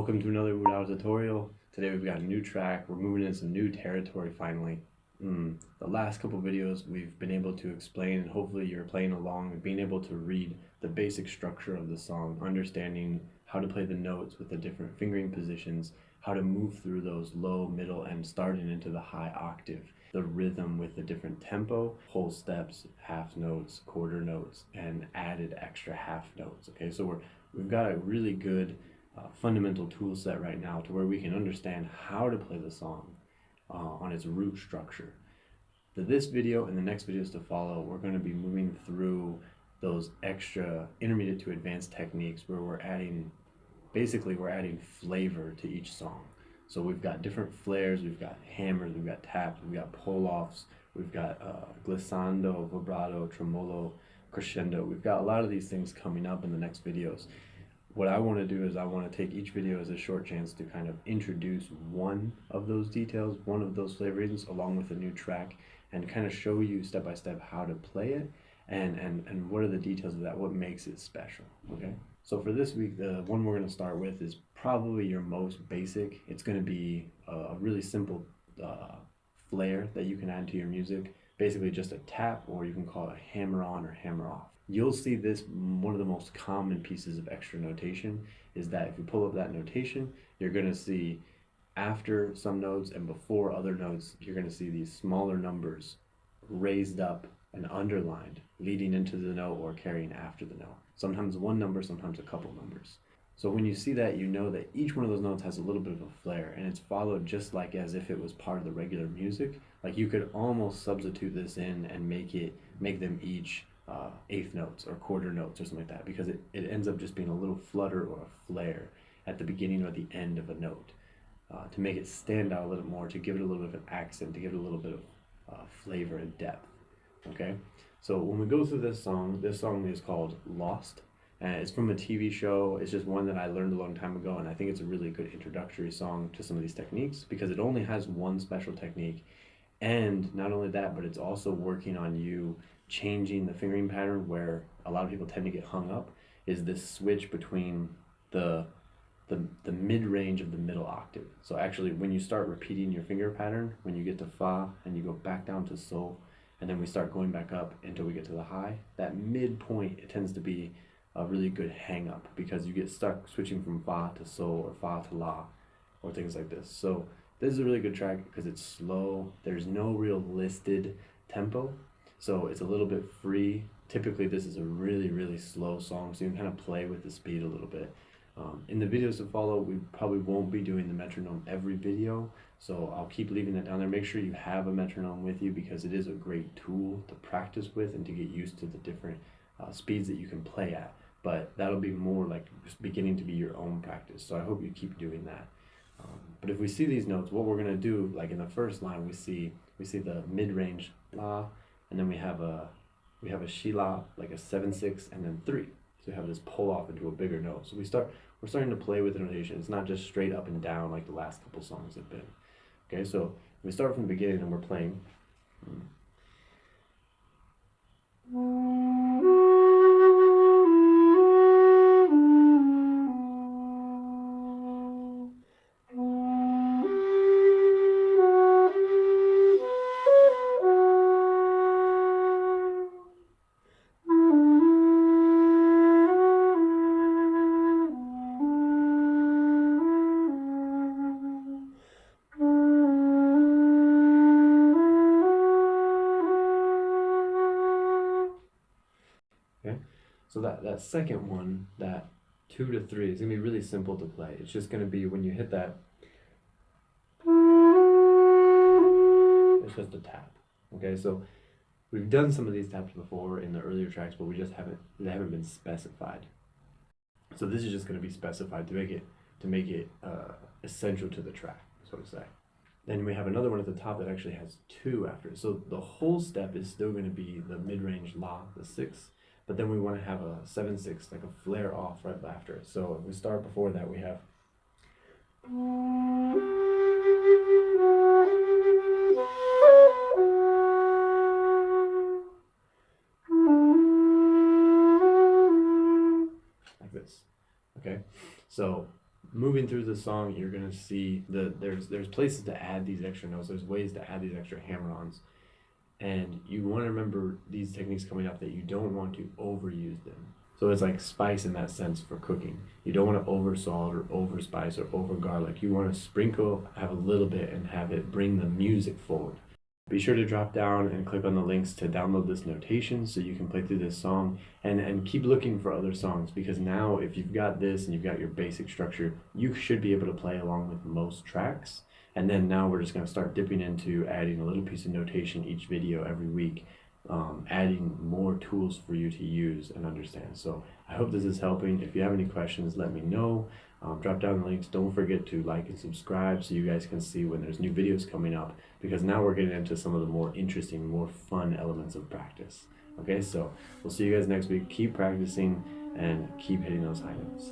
Welcome to another Dao tutorial. Today we've got a new track. We're moving into some new territory finally. The last couple videos we've been able to explain, and hopefully you're playing along and being able to read the basic structure of the song, understanding how to play the notes with the different fingering positions, how to move through those low, middle, and starting into the high octave, the rhythm with the different tempo, whole steps, half notes, quarter notes, and added extra half notes. Okay, so we've got a really good fundamental tool set right now to where we can understand how to play the song on its root structure. For this video and the next videos to follow, we're going to be moving through those extra intermediate to advanced techniques where we're adding flavor to each song. So we've got different flares, we've got hammers, we've got taps, we've got pull-offs, we've got glissando, vibrato, tremolo, crescendo. We've got a lot of these things coming up in the next videos. What I want to do is I want to take each video as a short chance to kind of introduce one of those details, one of those flavorings along with a new track, and kind of show you step by step how to play it and what are the details of that, what makes it special. Okay, so for this week, the one we're going to start with is probably your most basic. It's going to be a really simple flare that you can add to your music, basically just a tap, or you can call it a hammer on or hammer off. You'll see this, one of the most common pieces of extra notation is that if you pull up that notation, you're going to see after some notes and before other notes, you're going to see these smaller numbers raised up and underlined leading into the note or carrying after the note. Sometimes one number, sometimes a couple numbers. So when you see that, you know that each one of those notes has a little bit of a flair, and it's followed just like as if it was part of the regular music. Like you could almost substitute this in and make them each eighth notes or quarter notes or something like that, because it ends up just being a little flutter or a flare at the beginning or the end of a note to make it stand out a little more, to give it a little bit of an accent, to give it a little bit of flavor and depth. Okay, so when we go through this song is called Lost, and it's from a TV show. It's just one that I learned a long time ago, and I think it's a really good introductory song to some of these techniques because it only has one special technique. And not only that, but it's also working on you changing the fingering pattern, where a lot of people tend to get hung up, is this switch between the mid-range of the middle octave. So actually when you start repeating your finger pattern, when you get to fa and you go back down to sol, and then we start going back up until we get to the high, that midpoint, it tends to be a really good hang up because you get stuck switching from fa to sol or fa to la or things like this. So this is a really good track because it's slow. There's no real listed tempo, so it's a little bit free. Typically this is a really, really slow song, so you can kind of play with the speed a little bit. In the videos to follow, we probably won't be doing the metronome every video, so I'll keep leaving that down there. Make sure you have a metronome with you because it is a great tool to practice with and to get used to the different speeds that you can play at. But that'll be more like just beginning to be your own practice, so I hope you keep doing that. But if we see these notes, what we're going to do, like in the first line, we see the mid-range la, and then we have a shi la, like a 7/6, and then 3. So we have this pull off into a bigger note. So we're starting to play with the notation. It's not just straight up and down like the last couple songs have been. Okay, so we start from the beginning and we're playing. Okay, so that second one, that 2 to 3, is going to be really simple to play. It's just going to be when you hit that, it's just a tap. Okay, so we've done some of these taps before in the earlier tracks, but they haven't been specified. So this is just going to be specified to make it essential to the track, so to say. Then we have another one at the top that actually has 2 after it. So the whole step is still going to be the mid-range la, the 6, but then we want to have a 7/6, like a flare off right after it. So if we start before that, we have like this. Okay, so moving through the song, you're gonna see there's places to add these extra notes. There's ways to add these extra hammer-ons, and you want to remember these techniques coming up that you don't want to overuse them. So it's like spice in that sense for cooking. You don't want to over salt or over spice or over garlic. You want to sprinkle, have a little bit, and have it bring the music forward. Be sure to drop down and click on the links to download this notation so you can play through this song, and keep looking for other songs, because now if you've got this and you've got your basic structure, you should be able to play along with most tracks. And then now we're just going to start dipping into adding a little piece of notation each video every week, adding more tools for you to use and understand. So I hope this is helping. If you have any questions, let me know. Drop down the links. Don't forget to like and subscribe so you guys can see when there's new videos coming up, because now we're getting into some of the more interesting, more fun elements of practice. Okay, so we'll see you guys next week. Keep practicing and keep hitting those high notes.